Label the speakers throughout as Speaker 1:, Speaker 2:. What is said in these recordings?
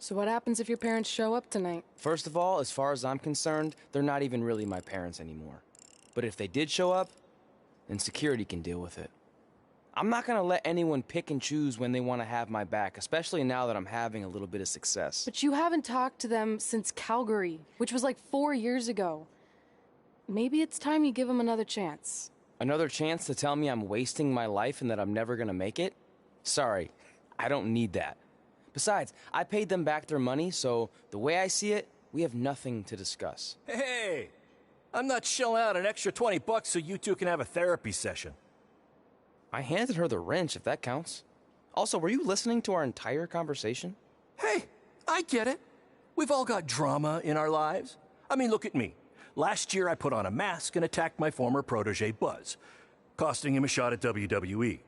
Speaker 1: So what happens if your parents show up tonight?
Speaker 2: First of all, as far as I'm concerned, they're not even really my parents anymore. But if they did show up, then security can deal with it. I'm not gonna let anyone pick and choose when they want to have my back, especially now that I'm having a little bit of success.
Speaker 1: But you haven't talked to them since Calgary, which was like 4 years ago. Maybe it's time you give them another chance.
Speaker 2: Another chance to tell me I'm wasting my life and that I'm never gonna make it? Sorry, I don't need that. Besides, I paid them back their money, so the way I see it, we have nothing to discuss.
Speaker 3: Hey, I'm not shelling out an extra $20 so you two can have a therapy session.
Speaker 2: I handed her the wrench, if that counts. Also, were you listening to our entire conversation?
Speaker 3: Hey, I get it. We've all got drama in our lives. I mean, look at me. Last year I put on a mask and attacked my former protege Buzz, costing him a shot at WWE.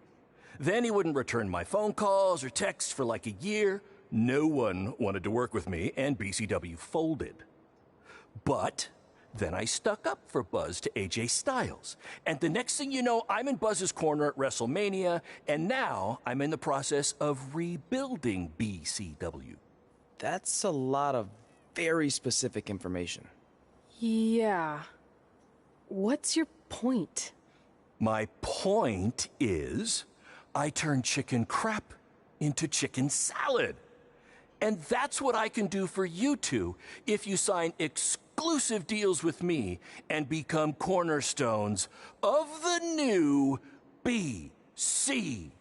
Speaker 3: Then he wouldn't return my phone calls or texts for like a year. No one wanted to work with me, and BCW folded. But then I stuck up for Buzz to AJ Styles. And the next thing you know, I'm in Buzz's corner at WrestleMania, and now I'm in the process of rebuilding BCW.
Speaker 2: That's a lot of very specific information.
Speaker 1: Yeah. What's your point?
Speaker 3: My point is, I turned chicken crap into chicken salad. And that's what I can do for you two if you sign exclusive deals with me and become cornerstones of the new BCW.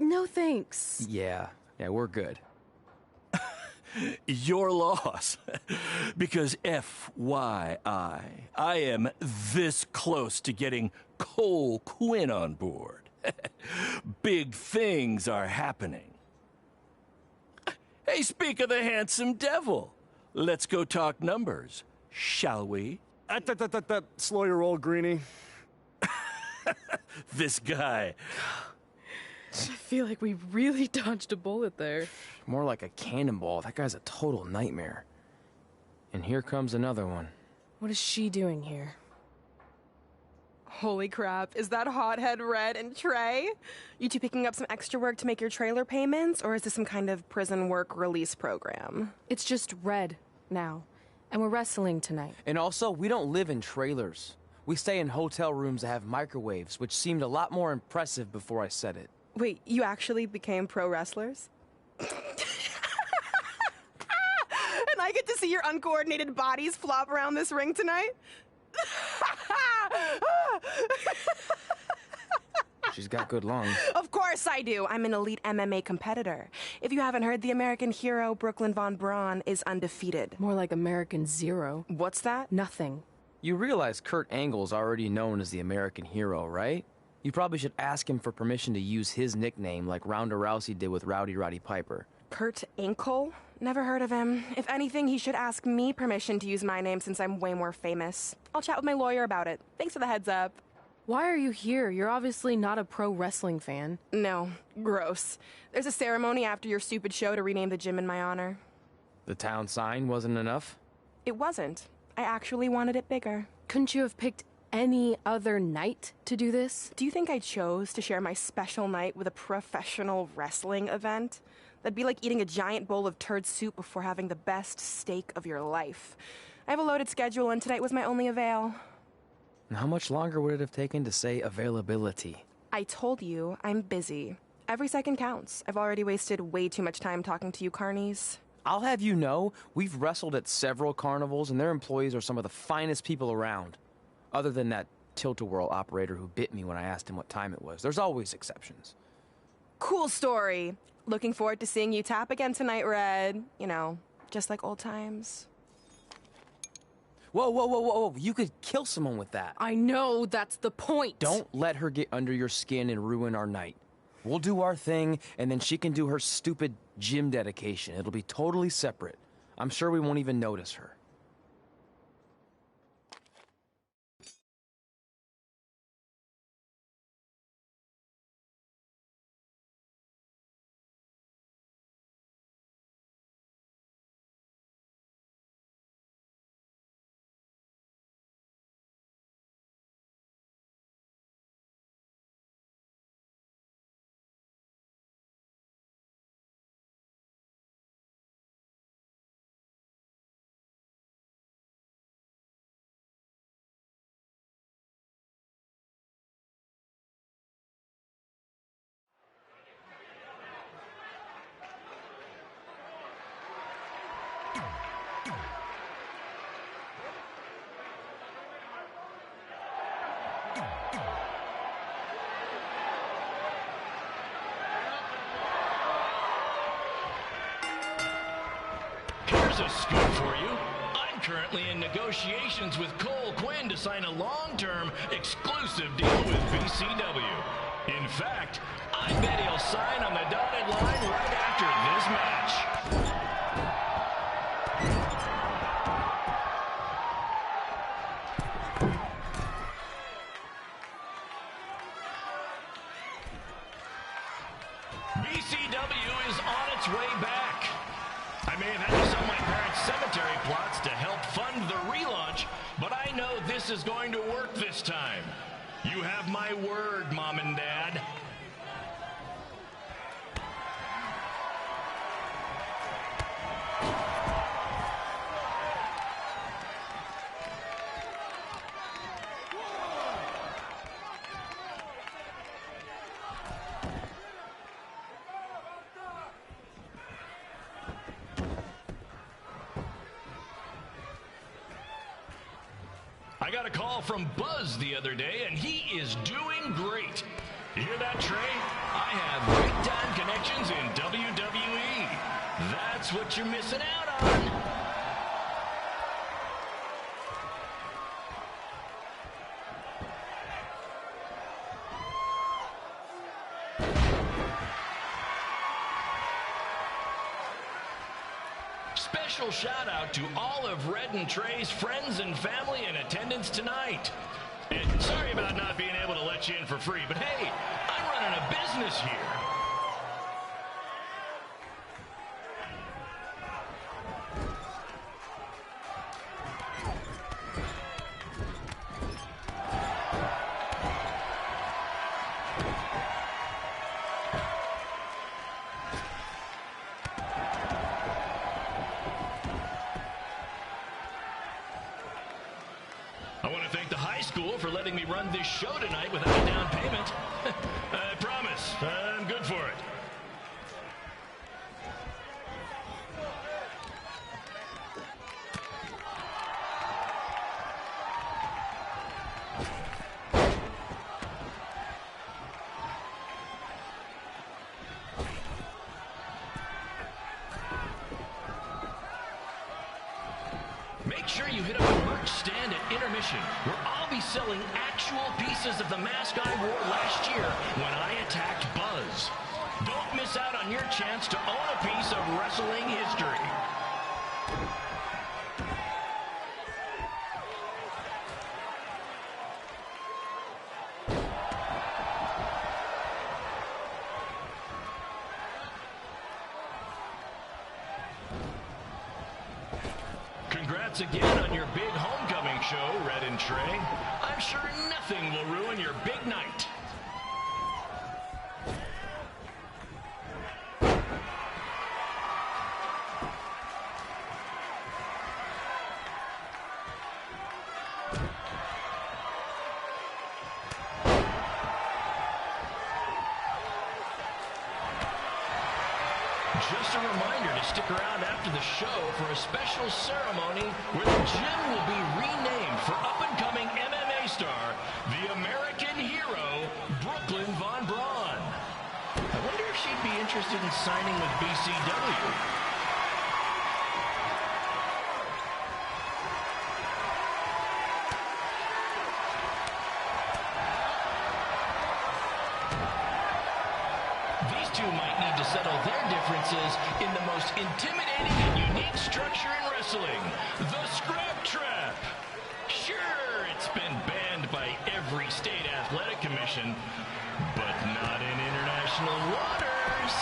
Speaker 1: No thanks.
Speaker 2: Yeah, we're good.
Speaker 3: Your loss. Because FYI, I am this close to getting Cole Quinn on board. Big things are happening. Hey, speak of the handsome devil. Let's go talk numbers, shall we?
Speaker 4: Slow your roll, Greenie.
Speaker 3: This guy.
Speaker 1: I feel like we really dodged a bullet there.
Speaker 2: More like a cannonball. That guy's a total nightmare. And here comes another one.
Speaker 1: What is she doing here?
Speaker 5: Holy crap, is that hothead Red and Trey? You two picking up some extra work to make your trailer payments, or is this some kind of prison work release program?
Speaker 1: It's just Red now, and we're wrestling tonight.
Speaker 2: And also, we don't live in trailers. We stay in hotel rooms that have microwaves, which seemed a lot more impressive before I said it.
Speaker 5: Wait, you actually became pro wrestlers? And I get to see your uncoordinated bodies flop around this ring tonight?
Speaker 2: She's got good lungs.
Speaker 5: Of course I do. I'm an elite MMA competitor. If you haven't heard, the American hero Brooklyn Von Braun is undefeated.
Speaker 1: More like American Zero.
Speaker 5: What's that?
Speaker 1: Nothing.
Speaker 2: You realize Kurt Angle's already known as the American hero, right? You probably should ask him for permission to use his nickname like Ronda Rousey did with Rowdy Roddy Piper.
Speaker 5: Kurt Angle? Never heard of him. If anything, he should ask me permission to use my name since I'm way more famous. I'll chat with my lawyer about it. Thanks for the heads up.
Speaker 1: Why are you here? You're obviously not a pro wrestling fan.
Speaker 5: No, gross. There's a ceremony after your stupid show to rename the gym in my honor.
Speaker 2: The town sign wasn't enough?
Speaker 5: It wasn't. I actually wanted it bigger.
Speaker 1: Couldn't you have picked any other night to do this?
Speaker 5: Do you think I chose to share my special night with a professional wrestling event? That'd be like eating a giant bowl of turd soup before having the best steak of your life. I have a loaded schedule, and tonight was my only avail.
Speaker 2: And how much longer would it have taken to say availability?
Speaker 5: I told you, I'm busy. Every second counts. I've already wasted way too much time talking to you carnies.
Speaker 2: I'll have you know, we've wrestled at several carnivals, and their employees are some of the finest people around. Other than that tilt-a-whirl operator who bit me when I asked him what time it was. There's always exceptions.
Speaker 5: Cool story. Looking forward to seeing you tap again tonight, Red. You know, just like old times.
Speaker 2: Whoa. You could kill someone with that.
Speaker 1: I know, that's the point.
Speaker 2: Don't let her get under your skin and ruin our night. We'll do our thing, and then she can do her stupid gym dedication. It'll be totally separate. I'm sure we won't even notice her.
Speaker 6: Here's a scoop for you. I'm currently in negotiations with Cole Quinn to sign a long-term, exclusive deal with BCW. In fact, I bet he'll sign on the dotted line right after this match. BCW is on its way back. I may have had to sell my parents' cemetery plots to help fund the relaunch, but I know this is going to work this time. You have my word, Mom and Dad. I got a call from Buzz the other day, and he is doing great. You hear that, Trey? I have big-time connections in WWE. That's what you're missing out on. Special shout out to all of Red and Trey's friends and family in attendance tonight. And sorry about not being able to let you in for free, but hey, I'm running a business here. I want to thank the high school for letting me run this show tonight without a down payment. I promise, I'm good for it. Make sure you hit up the merch stand at intermission, where I'll be selling actual pieces of the mask I wore last year when I attacked Buzz. Don't miss out on your chance to own a piece of wrestling history. Congrats again on your big homecoming show, Red and Trey. I'm sure nothing will ruin your big night. Just a reminder to stick around after the show for a special ceremony where the gym will be renamed for up-and-coming MMA star, the American hero, Brooklyn Von Braun. I wonder if she'd be interested in signing with BCW. These two might need to settle their differences in the most intimidating and unique structure in wrestling, the Scrap Trap. Sure, it's been banned by every state athletic commission, but not in international waters.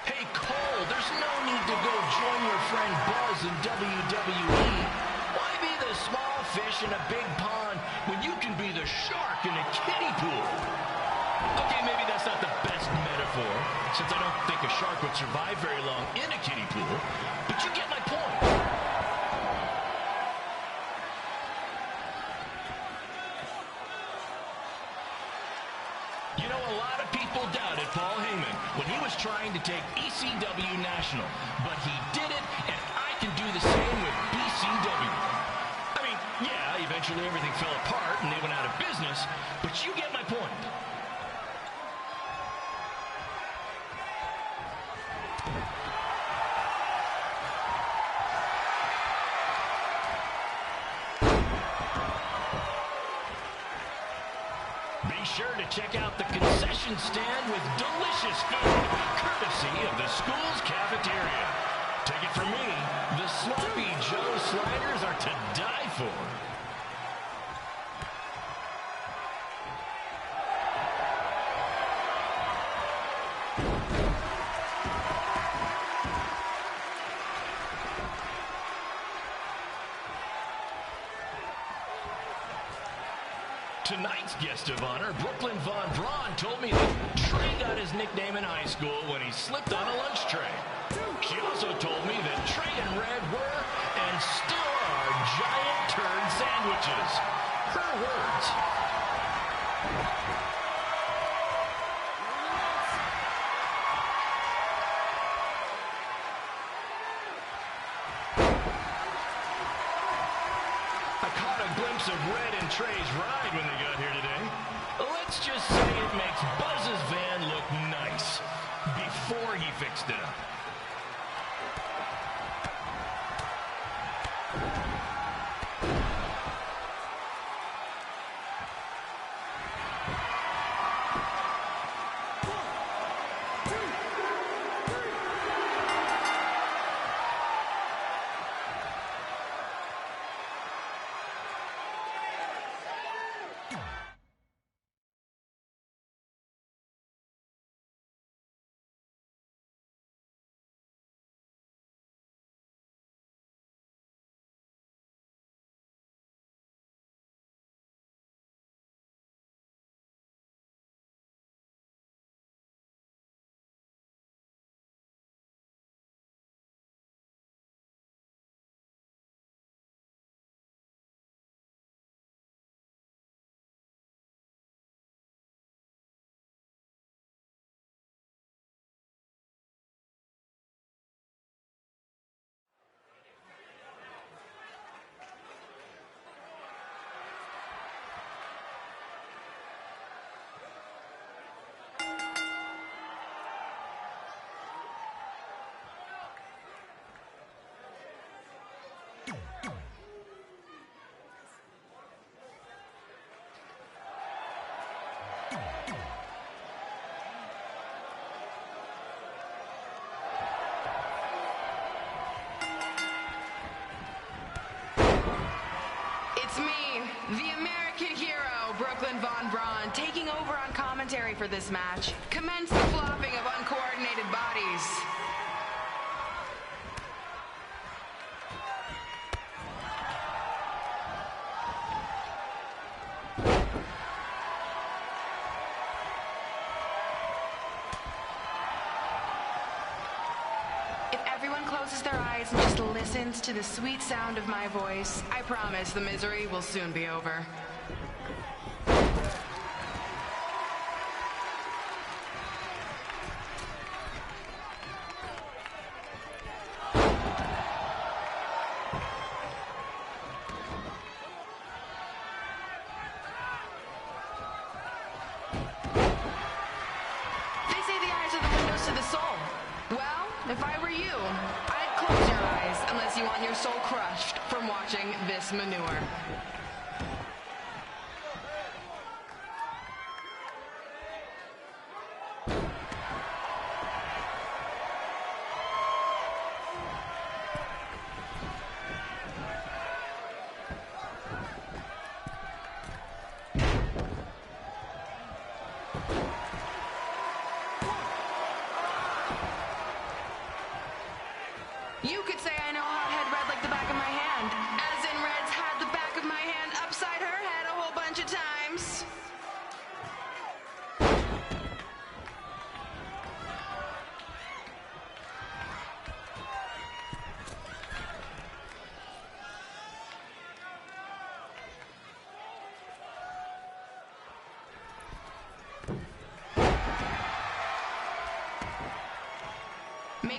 Speaker 6: Hey, Cole, there's no need to go join your friend Buzz in WWE. Why be the small fish in a big pond when you can be the shark in a kiddie pool? Okay, maybe that's not the best metaphor, since I don't think a shark would survive very long in a kiddie pool, but you get my point. take ECW National, but he did it, and I can do the same with BCW. I mean, yeah, eventually everything fell apart and they went out of business, but you get my point. Be sure to check out the concession stand with delicious food, courtesy of the school's cafeteria. Take it from me, the Sloppy Joe sliders are to die for. Tonight's guest of honor, Brooklyn Von Braun, told me that Trey got his nickname in high school when he slipped on a lunch tray. She also told me that Trey and Red were, and still are, giant turd sandwiches. Her words. I caught a glimpse of Red and Trey's ride when they got here today. Let's just say it makes Buzz's van look nice before he fixed it up.
Speaker 7: It's me, the American hero, Brooklyn Von Braun, taking over on commentary for this match. Commence the flopping of uncoordinated bodies. If everyone closes their eyes and just listens to the sweet sound of my voice, I promise the misery will soon be over. They say the eyes are the windows to the soul. Well, if I were you, I'd close your eyes unless you want your soul crushed from watching this manure. You could say I know Hothead Red like the back of my hand, as in Red's had the back of my hand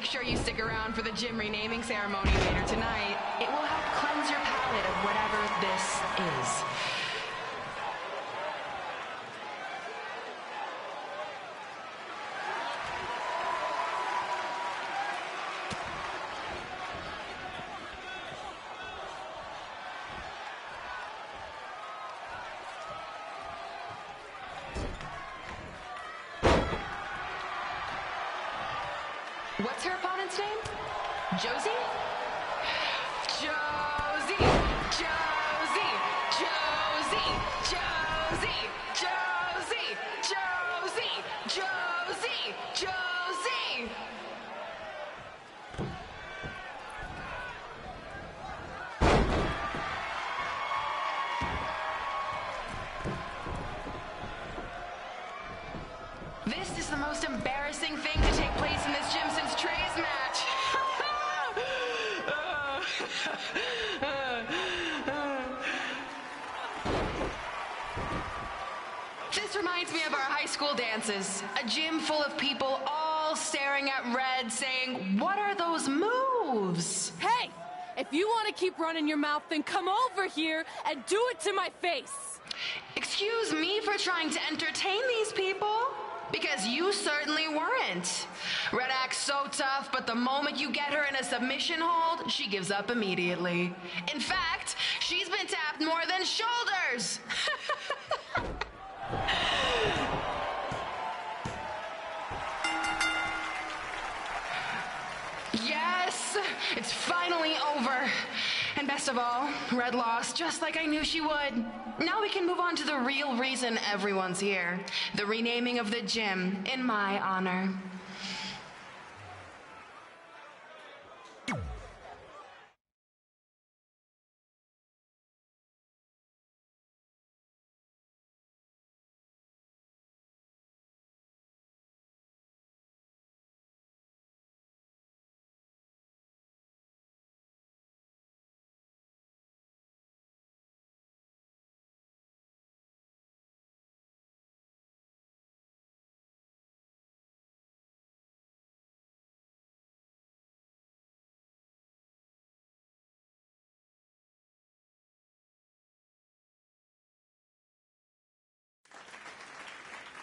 Speaker 7: make sure you stick around for the gym renaming ceremony later tonight. It will help cleanse your palate of whatever this is. What's her opponent's name? Josie? Josie! Josie! Josie! Josie! Josie! Josie! Josie! Josie! This is the most embarrassing thing to take place in this gym since Trey's match. This reminds me of our high school dances. A gym full of people all staring at Red saying, "What are those moves?"
Speaker 1: Hey! If you want to keep running your mouth, then come over here and do it to my face!
Speaker 7: Excuse me for trying to entertain these people? Because you certainly weren't. Red acts so tough, but the moment you get her in a submission hold, she gives up immediately. In fact, she's been tapped more than shoulders. Yes, it's finally over. And best of all, Red lost just like I knew she would. Now we can move on to the real reason everyone's here. The renaming of the gym in my honor.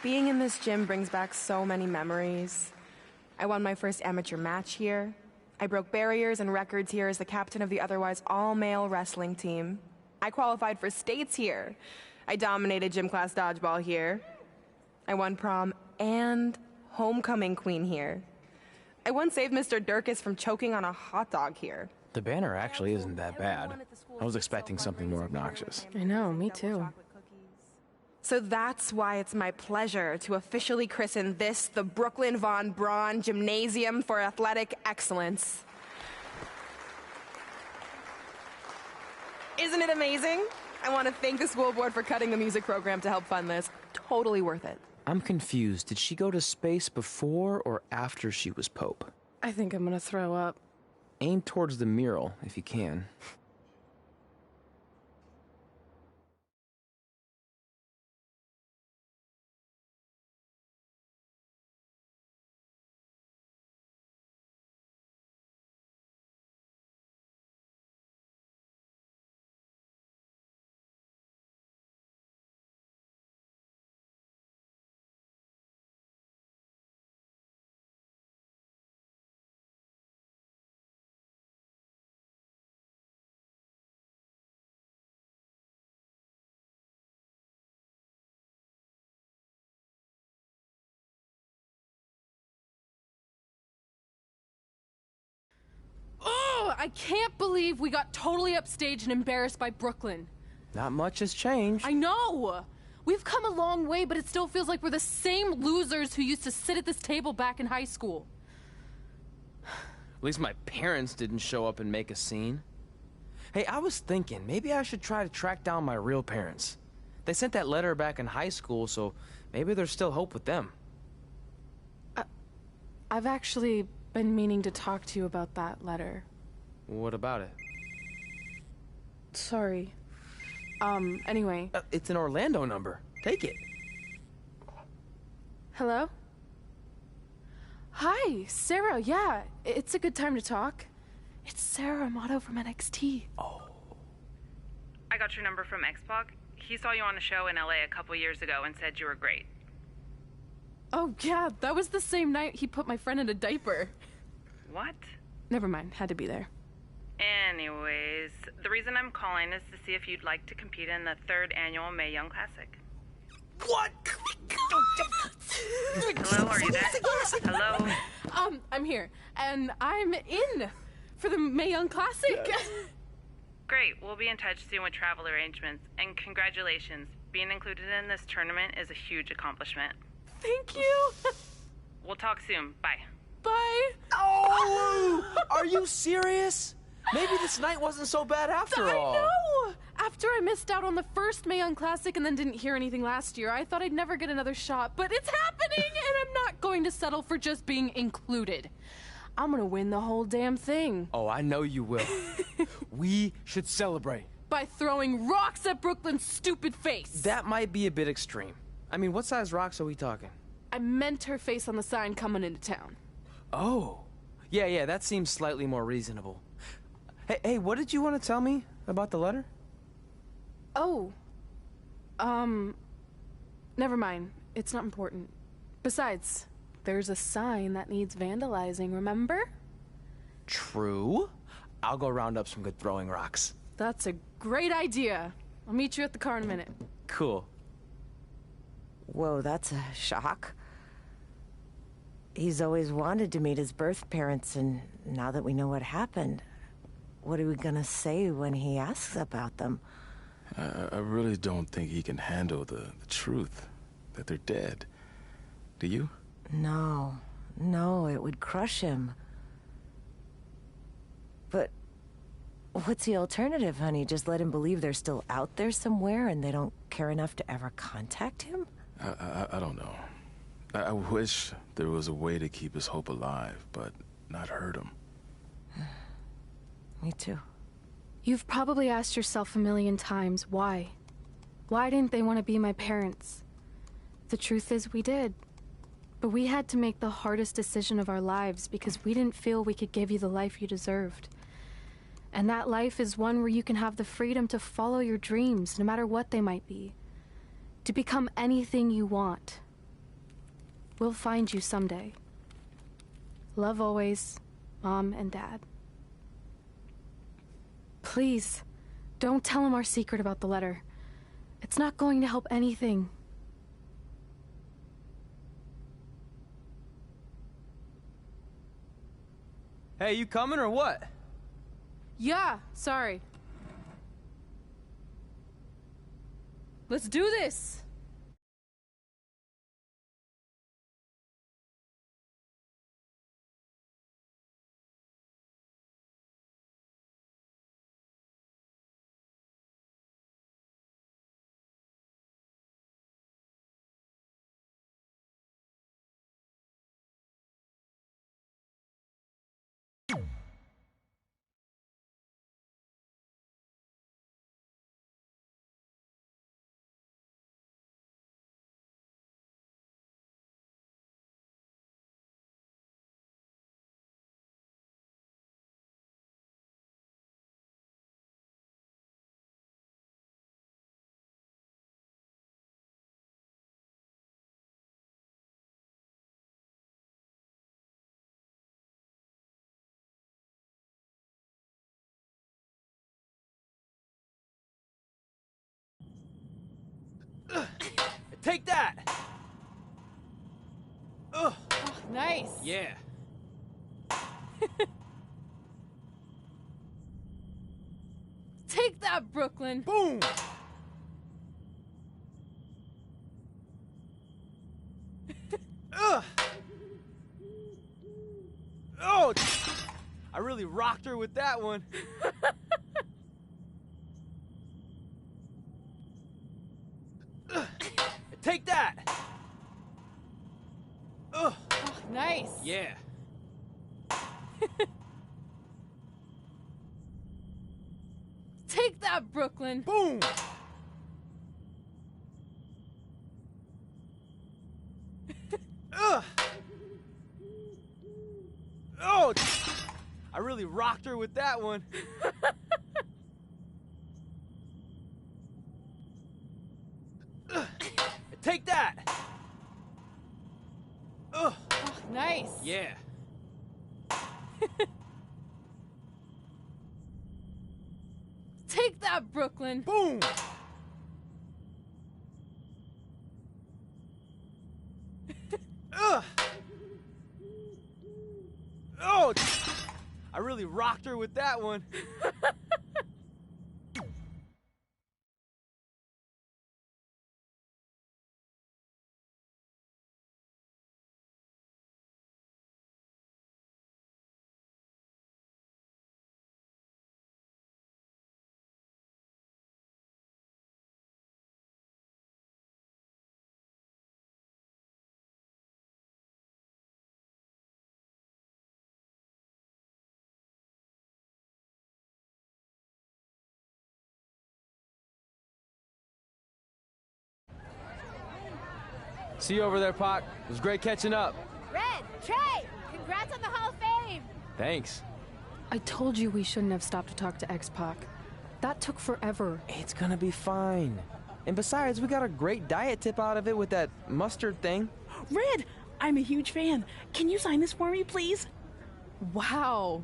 Speaker 5: Being in this gym brings back so many memories. I won my first amateur match here. I broke barriers and records here as the captain of the otherwise all-male wrestling team. I qualified for states here. I dominated gym class dodgeball here. I won prom and homecoming queen here. I once saved Mr. Durkis from choking on a hot dog here.
Speaker 2: The banner actually isn't that bad. I was expecting something more obnoxious.
Speaker 1: I know, me too.
Speaker 5: So that's why it's my pleasure to officially christen this the Brooklyn Von Braun Gymnasium for Athletic Excellence. Isn't it amazing? I want to thank the school board for cutting the music program to help fund this. Totally worth it.
Speaker 2: I'm confused. Did she go to space before or after she was Pope?
Speaker 1: I think I'm gonna throw up.
Speaker 2: Aim towards the mural, if you can.
Speaker 1: Oh, I can't believe we got totally upstaged and embarrassed by Brooklyn.
Speaker 2: Not much has changed.
Speaker 1: I know! We've come a long way, but it still feels like we're the same losers who used to sit at this table back in high school.
Speaker 2: At least my parents didn't show up and make a scene. Hey, I was thinking, maybe I should try to track down my real parents. They sent that letter back in high school, so maybe there's still hope with them.
Speaker 1: I've actually been meaning to talk to you about that letter.
Speaker 2: What about it?
Speaker 1: Sorry. Anyway.
Speaker 2: It's an Orlando number. Take it.
Speaker 1: Hello? Hi, Sarah. Yeah, it's a good time to talk. It's Sarah Amato from NXT.
Speaker 2: Oh.
Speaker 8: I got your number from X-Pac. He saw you on a show in LA a couple years ago and said you were great.
Speaker 1: Oh, yeah, that was the same night he put my friend in a diaper.
Speaker 8: What?
Speaker 1: Never mind, had to be there.
Speaker 8: Anyways, the reason I'm calling is to see if you'd like to compete in the 3rd annual Mae Young Classic.
Speaker 2: What?
Speaker 8: Hello, are you there? Hello?
Speaker 1: I'm here, and I'm in for the Mae Young Classic.
Speaker 8: Great, we'll be in touch soon with travel arrangements. And congratulations, being included in this tournament is a huge accomplishment.
Speaker 1: Thank you.
Speaker 8: We'll talk soon. Bye.
Speaker 1: Bye.
Speaker 2: Oh! Are you serious? Maybe this night wasn't so bad after all.
Speaker 1: I know! After I missed out on the first Mae Young Classic and then didn't hear anything last year, I thought I'd never get another shot, but it's happening, and I'm not going to settle for just being included. I'm gonna win the whole damn thing.
Speaker 2: Oh, I know you will. We should celebrate.
Speaker 1: By throwing rocks at Brooklyn's stupid face.
Speaker 2: That might be a bit extreme. I mean, what size rocks are we talking?
Speaker 1: I meant her face on the sign coming into town.
Speaker 2: Oh. Yeah, that seems slightly more reasonable. Hey, what did you want to tell me about the letter?
Speaker 1: Oh. Never mind. It's not important. Besides, there's a sign that needs vandalizing, remember?
Speaker 2: True. I'll go round up some good throwing rocks.
Speaker 1: That's a great idea. I'll meet you at the car in a minute.
Speaker 2: Cool.
Speaker 9: Whoa, that's a shock. He's always wanted to meet his birth parents, and now that we know what happened, what are we gonna say when he asks about them?
Speaker 10: I really don't think he can handle the truth, that they're dead. Do you?
Speaker 9: No, it would crush him. But what's the alternative, honey? Just let him believe they're still out there somewhere and they don't care enough to ever contact him?
Speaker 10: I don't know. I wish there was a way to keep his hope alive, but not hurt him.
Speaker 9: Me too.
Speaker 1: You've probably asked yourself a million times, why? Why didn't they want to be my parents? The truth is, we did. But we had to make the hardest decision of our lives because we didn't feel we could give you the life you deserved. And that life is one where you can have the freedom to follow your dreams, no matter what they might be. To become anything you want. We'll find you someday. Love always, Mom and Dad. Please, don't tell him our secret about the letter. It's not going to help anything.
Speaker 2: Hey, you coming or what?
Speaker 1: Yeah, sorry. Let's do this!
Speaker 2: Take that! Ugh.
Speaker 1: Oh, nice!
Speaker 2: Yeah.
Speaker 1: Take that, Brooklyn!
Speaker 2: Boom! Ugh! Oh! I really rocked her with that one. Take that! Ugh.
Speaker 1: Oh, nice!
Speaker 2: Yeah.
Speaker 1: Take that, Brooklyn!
Speaker 2: Boom! Ugh. rocked her with that one. Take that! Ugh.
Speaker 1: Oh, nice.
Speaker 2: Yeah.
Speaker 1: Take that, Brooklyn.
Speaker 2: Boom! Ugh. Oh! I really rocked her with that one. See you over there, Pac. It was great catching up.
Speaker 11: Red, Trey, congrats on the Hall of Fame.
Speaker 2: Thanks.
Speaker 1: I told you we shouldn't have stopped to talk to X-Pac. That took forever.
Speaker 2: It's gonna be fine. And besides, we got a great diet tip out of it with that mustard thing.
Speaker 12: Red, I'm a huge fan. Can you sign this for me, please?
Speaker 1: Wow.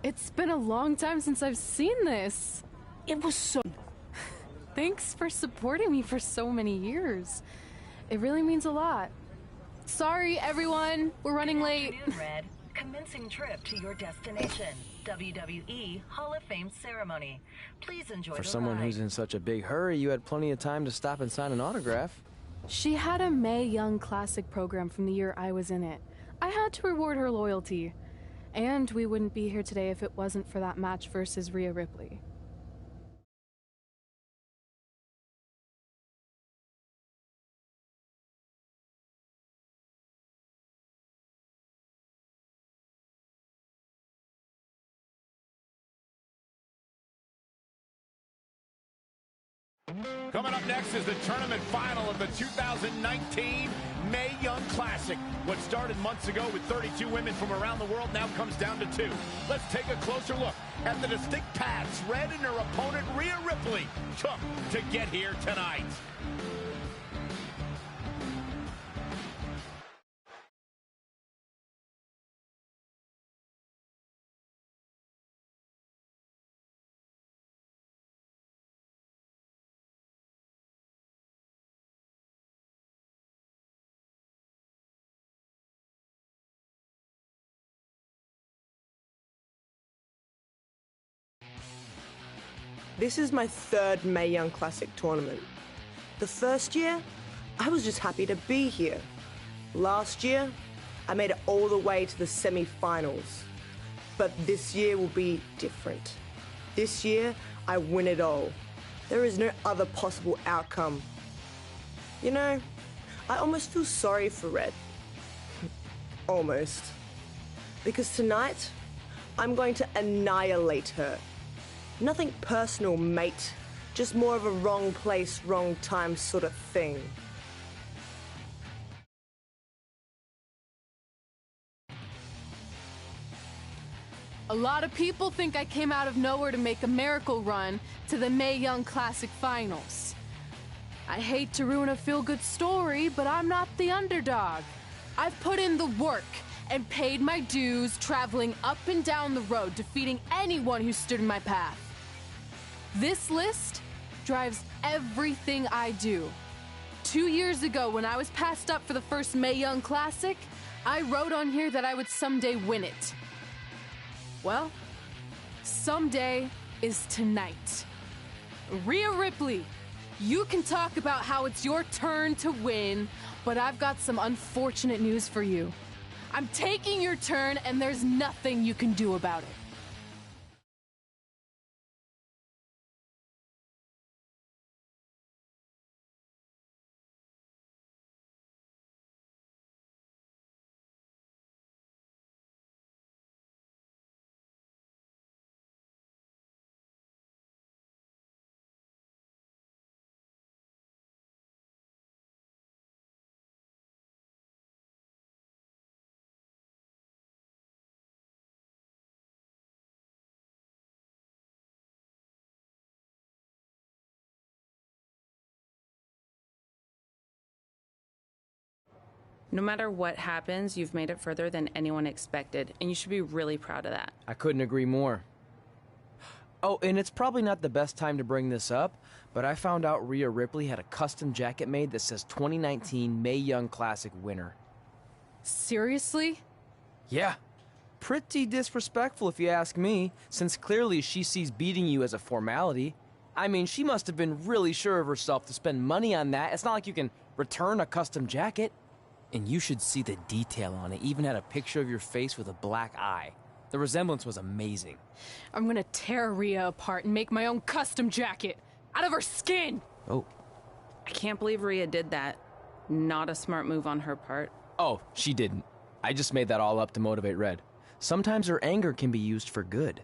Speaker 1: It's been a long time since I've seen this.
Speaker 12: It was so...
Speaker 1: Thanks for supporting me for so many years. It really means a lot. Sorry, everyone. We're running late.
Speaker 9: Good afternoon, Red. Commencing trip to your destination. WWE Hall of Fame ceremony. Please enjoy
Speaker 2: For
Speaker 9: the
Speaker 2: someone
Speaker 9: ride.
Speaker 2: who's in such a big hurry, you had plenty of time to stop and sign an autograph.
Speaker 1: She had a Mae Young Classic program from the year I was in it. I had to reward her loyalty. And we wouldn't be here today if it wasn't for that match versus Rhea Ripley.
Speaker 13: Coming up next is the tournament final of the 2019 Mae Young Classic. What started months ago with 32 women from around the world now comes down to 2. Let's take a closer look at the distinct paths Red and her opponent Rhea Ripley took to get here tonight.
Speaker 5: This is my third Mae Young Classic tournament. The first year, I was just happy to be here. Last year, I made it all the way to the semi-finals. But this year will be different. This year, I win it all. There is no other possible outcome. You know, I almost feel sorry for Red. Almost. Because tonight, I'm going to annihilate her. Nothing personal, mate. Just more of a wrong place, wrong time sort of thing.
Speaker 1: A lot of people think I came out of nowhere to make a miracle run to the Mae Young Classic Finals. I hate to ruin a feel-good story, but I'm not the underdog. I've put in the work and paid my dues traveling up and down the road, defeating anyone who stood in my path. This list drives everything I do. 2 years ago, when I was passed up for the first Mae Young Classic, I wrote on here that I would someday win it. Well, someday is tonight. Rhea Ripley, you can talk about how it's your turn to win, but I've got some unfortunate news for you. I'm taking your turn, and there's nothing you can do about it.
Speaker 8: No matter what happens, you've made it further than anyone expected, and you should be really proud of that.
Speaker 2: I couldn't agree more. Oh, and it's probably not the best time to bring this up, but I found out Rhea Ripley had a custom jacket made that says 2019 Mae Young Classic winner.
Speaker 1: Seriously?
Speaker 2: Yeah. Pretty disrespectful if you ask me, since clearly she sees beating you as a formality. I mean, she must have been really sure of herself to spend money on that. It's not like you can return a custom jacket. And you should see the detail on it. Even had a picture of your face with a black eye. The resemblance was amazing.
Speaker 1: I'm gonna tear Rhea apart and make my own custom jacket out of her skin!
Speaker 2: Oh.
Speaker 8: I can't believe Rhea did that. Not a smart move on her part.
Speaker 2: Oh, she didn't. I just made that all up to motivate Red. Sometimes her anger can be used for good.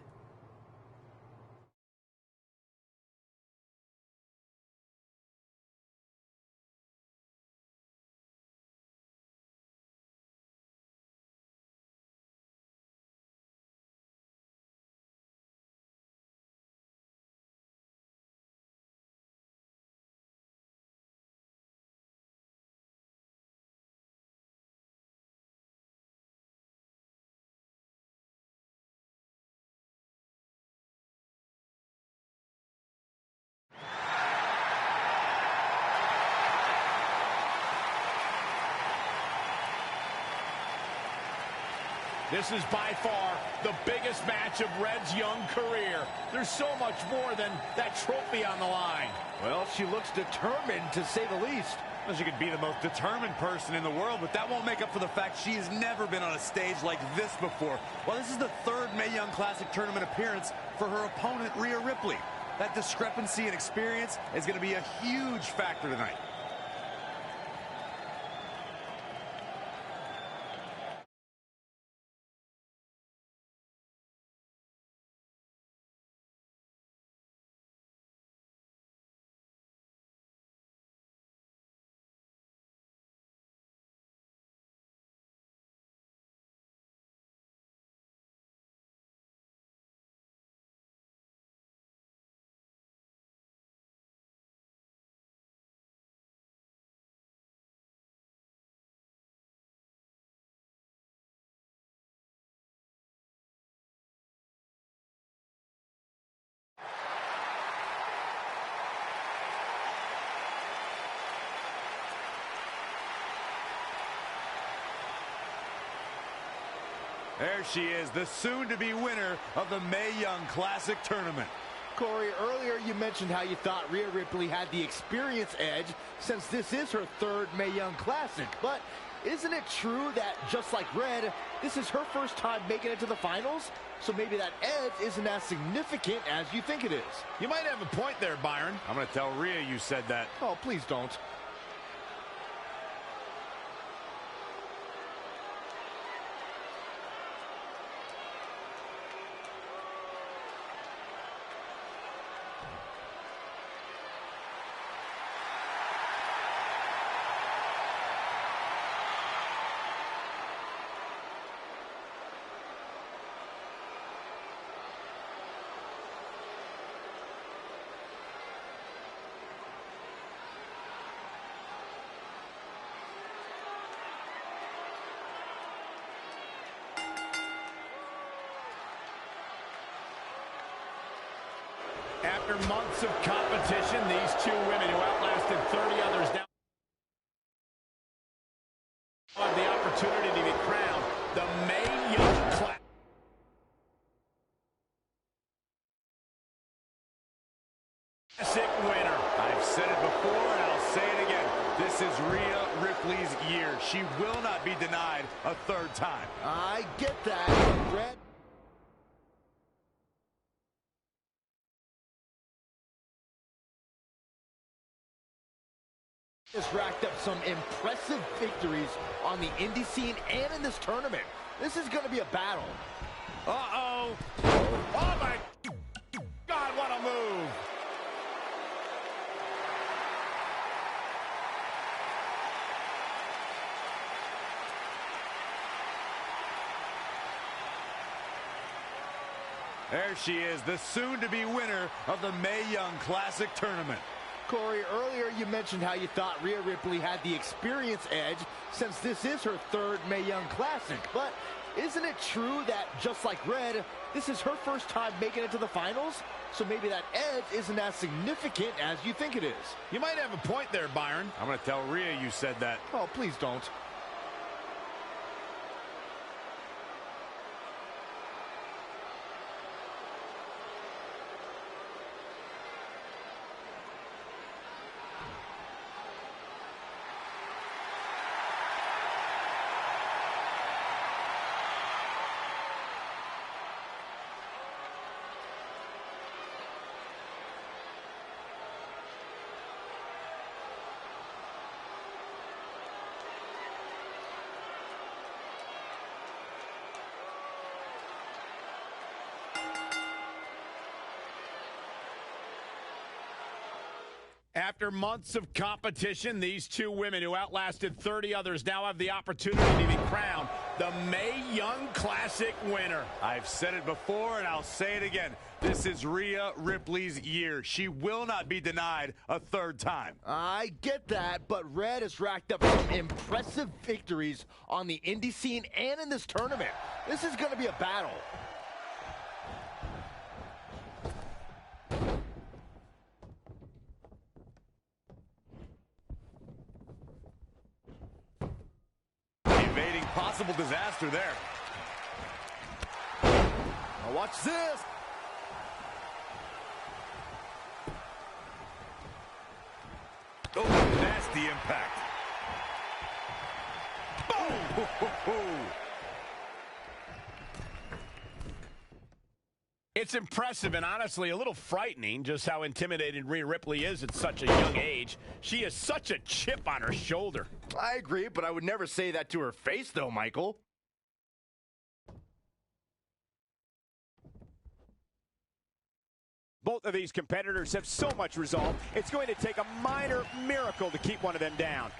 Speaker 13: This is by far the biggest match of Red's young career. There's so much more than that trophy on the line.
Speaker 14: Well, she looks determined, to say the least.
Speaker 15: Well, she could be the most determined person in the world, but that won't make up for the fact she has never been on a stage like this before. Well, this is the third Mae Young Classic tournament appearance for her opponent, Rhea Ripley. That discrepancy in experience is going to be a huge factor tonight. There she is, the soon-to-be winner of the Mae Young Classic tournament.
Speaker 14: Corey, earlier you mentioned how you thought Rhea Ripley had the experience edge since this is her third Mae Young Classic. But isn't it true that, just like Red, this is her first time making it to the finals? So maybe that edge isn't as significant as you think it is.
Speaker 13: You might have a point there, Byron.
Speaker 15: I'm going to tell Rhea you said that.
Speaker 14: Oh, please don't.
Speaker 13: After months of competition, these two women who outlasted 30 others now have the opportunity to be crowned the Mae Young Classic winner.
Speaker 15: I've said it before and I'll say it again. This is Rhea Ripley's year. She will not be denied a third time.
Speaker 14: I get that, Red. Has racked up some impressive victories on the indie scene and in this tournament. This is going to be a battle.
Speaker 13: Uh-oh. Oh, my God, what a move.
Speaker 15: There she is, the soon-to-be winner of the Mae Young Classic tournament.
Speaker 14: Corey, earlier you mentioned how you thought Rhea Ripley had the experience edge since this is her third Mae Young Classic. But isn't it true that, just like Red, this is her first time making it to the finals? So maybe that edge isn't as significant as you think it is.
Speaker 13: You might have a point there, Byron.
Speaker 15: I'm going to tell Rhea you said that.
Speaker 14: Oh, please don't.
Speaker 13: After months of competition, these two women who outlasted 30 others now have the opportunity to be crowned the Mae Young Classic winner.
Speaker 15: I've said it before, and I'll say it again. This is Rhea Ripley's year. She will not be denied a third time.
Speaker 14: I get that, but Red has racked up some impressive victories on the indie scene and in this tournament. This is going to be a battle.
Speaker 15: Evading possible disaster there.
Speaker 14: Now watch this.
Speaker 15: Oh, nasty impact. Boom!
Speaker 13: It's impressive and honestly a little frightening just how intimidating Rhea Ripley is at such a young age. She has such a chip on her shoulder.
Speaker 14: I agree, but I would never say that to her face, though, Michael.
Speaker 13: Both of these competitors have so much resolve, it's going to take a minor miracle to keep one of them down.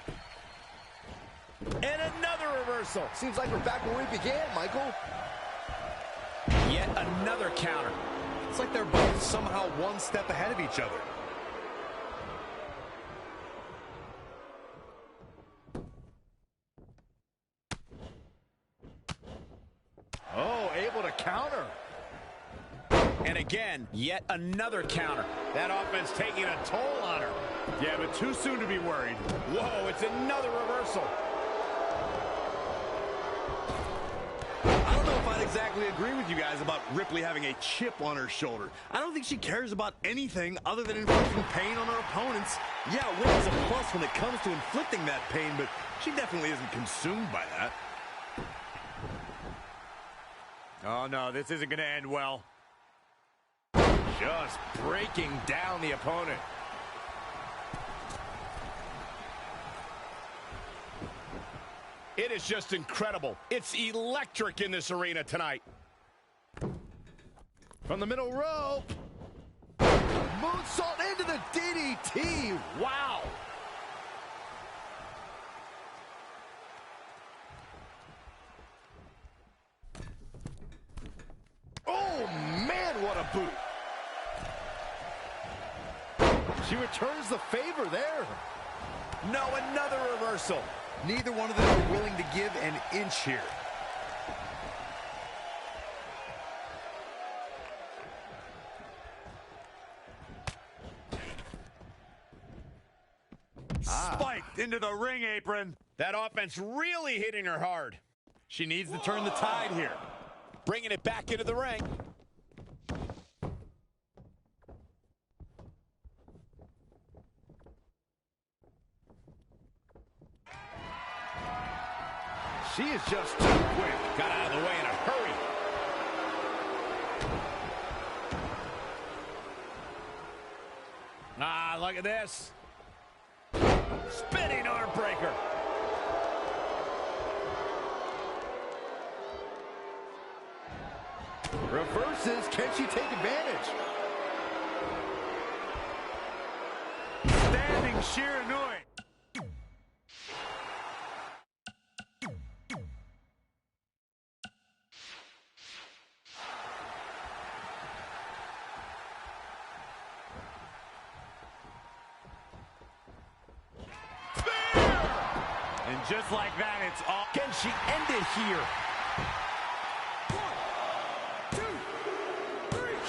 Speaker 13: And another reversal.
Speaker 14: Seems like we're back where we began, Michael.
Speaker 13: Yet another counter.
Speaker 15: It's like they're both somehow one step ahead of each other.
Speaker 13: Oh, able to counter. And again, yet another counter. That offense taking a toll on her.
Speaker 15: Yeah, but too soon to be worried.
Speaker 13: Whoa, it's another reversal.
Speaker 15: I don't know if I'd exactly agree with you guys about Ripley having a chip on her shoulder. I don't think she cares about anything other than inflicting pain on her opponents. Yeah, win is a plus when it comes to inflicting that pain, but she definitely isn't consumed by that.
Speaker 13: Oh, no, this isn't going to end well. Just breaking down the opponent. It is just incredible. It's electric in this arena tonight.
Speaker 14: From the middle rope. Moonsault into the DDT. Wow. Oh, man, what a boot. She returns the favor there.
Speaker 13: No, another reversal.
Speaker 15: Neither one of them are willing to give an inch here. Spiked into the ring apron.
Speaker 13: That offense really hitting her hard.
Speaker 15: She needs to turn the tide here.
Speaker 13: Bringing it back into the ring.
Speaker 14: She is just too quick.
Speaker 13: Got out of the way in a hurry. Ah, look at this. Spinning arm breaker.
Speaker 14: Reverses. Can she take advantage?
Speaker 15: Standing sheer annoying.
Speaker 13: just like that, it's all.
Speaker 14: Can she end it here?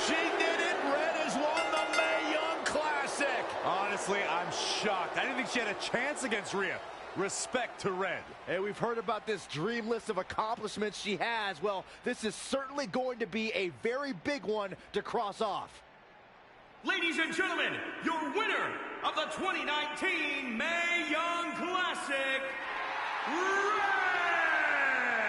Speaker 13: She did it. Red has won the Mae Young Classic.
Speaker 15: Honestly, I'm shocked. I didn't think she had a chance against Rhea. Respect to Red.
Speaker 14: Hey, we've heard about this dream list of accomplishments she has. Well, this is certainly going to be a very big one to cross off.
Speaker 6: Ladies and gentlemen, your winner of the 2019 Mae Young Classic, Red!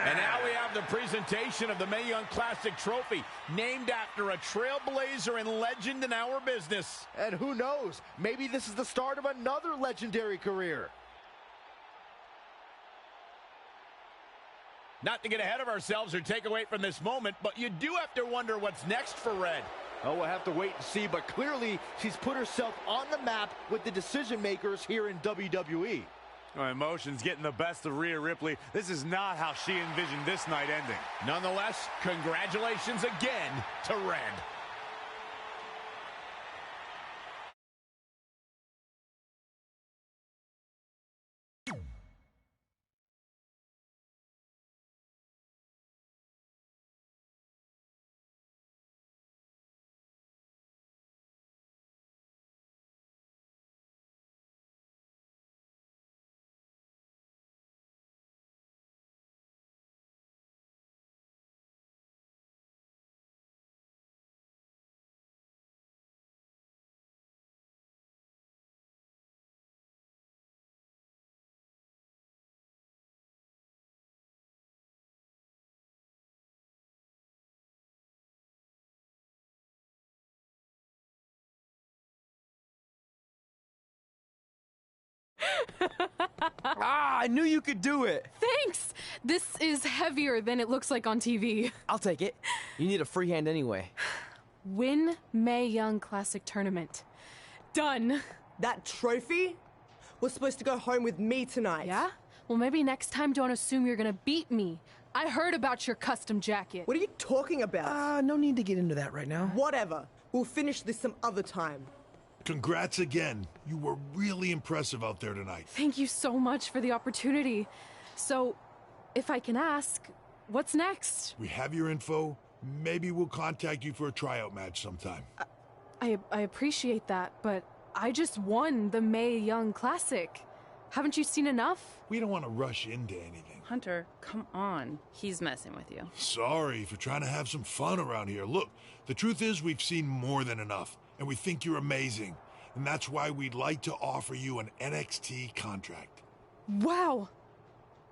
Speaker 13: And now we have the presentation of the Mae Young Classic trophy, named after a trailblazer and legend in our business.
Speaker 14: And who knows, maybe this is the start of another legendary career.
Speaker 13: Not to get ahead of ourselves or take away from this moment, but you do have to wonder what's next for Red.
Speaker 14: Oh, we'll have to wait and see, but clearly she's put herself on the map with the decision makers here in WWE.
Speaker 15: Emotions getting the best of Rhea Ripley. This is not how she envisioned this night ending.
Speaker 13: Nonetheless, congratulations again to Red.
Speaker 2: I knew you could do it.
Speaker 1: Thanks! This is heavier than it looks like on TV.
Speaker 2: I'll take it. You need a free hand anyway.
Speaker 1: Win Mae Young Classic Tournament. Done.
Speaker 16: That trophy was supposed to go home with me tonight.
Speaker 1: Yeah? Well, maybe next time don't assume you're gonna beat me. I heard about your custom jacket.
Speaker 16: What are you talking about?
Speaker 2: No need to get into that right now.
Speaker 16: Whatever. We'll finish this some other time.
Speaker 17: Congrats again. You were really impressive out there tonight.
Speaker 1: Thank you so much for the opportunity. So, if I can ask, what's next?
Speaker 17: We have your info. Maybe we'll contact you for a tryout match sometime.
Speaker 1: I appreciate that, but I just won the Mae Young Classic. Haven't you seen enough?
Speaker 17: We don't want to rush into anything.
Speaker 8: Hunter, come on. He's messing with you.
Speaker 17: Sorry for trying to have some fun around here. Look, the truth is we've seen more than enough, and we think you're amazing. And that's why we'd like to offer you an NXT contract.
Speaker 1: Wow!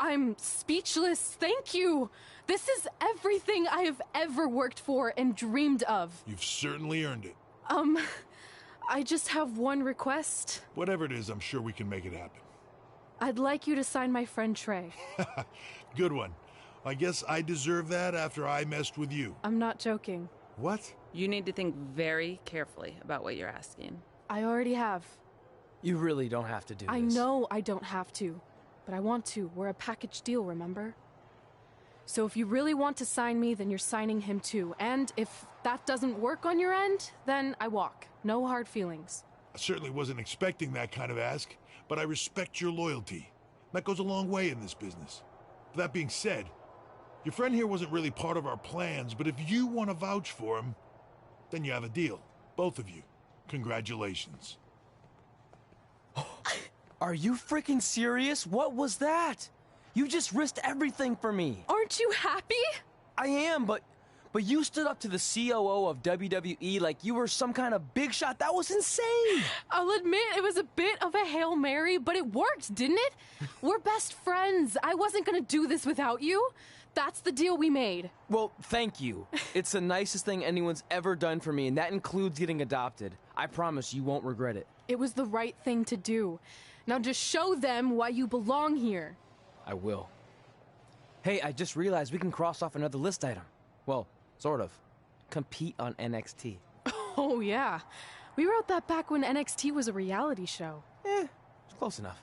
Speaker 1: I'm speechless. Thank you! This is everything I have ever worked for and dreamed of.
Speaker 17: You've certainly earned it.
Speaker 1: I just have one request.
Speaker 17: Whatever it is, I'm sure we can make it happen.
Speaker 1: I'd like you to sign my friend Trey.
Speaker 17: Good one. I guess I deserve that after I messed with you.
Speaker 1: I'm not joking.
Speaker 17: What?
Speaker 8: You need to think very carefully about what you're asking.
Speaker 1: I already have.
Speaker 2: You really don't have to do this.
Speaker 1: I know I don't have to, but I want to. We're a package deal, remember? So if you really want to sign me, then you're signing him too. And if that doesn't work on your end, then I walk. No hard feelings.
Speaker 17: I certainly wasn't expecting that kind of ask, but I respect your loyalty. That goes a long way in this business. That being said, your friend here wasn't really part of our plans, but if you want to vouch for him, then you have a deal. Both of you. Congratulations.
Speaker 2: Are you freaking serious? What was that? You just risked everything for me.
Speaker 1: Aren't you happy?
Speaker 2: I am, but you stood up to the COO of WWE like you were some kind of big shot. That was insane.
Speaker 1: I'll admit it was a bit of a Hail Mary, but it worked, didn't it? We're best friends. I wasn't gonna do this without you. That's the deal we made.
Speaker 2: Well, thank you. It's the nicest thing anyone's ever done for me, and that includes getting adopted. I promise you won't regret it.
Speaker 1: It was the right thing to do. Now just show them why you belong here.
Speaker 2: I will. Hey, I just realized we can cross off another list item. Well, sort of. Compete on NXT.
Speaker 1: Oh, yeah. We wrote that back when NXT was a reality show.
Speaker 2: It's close enough.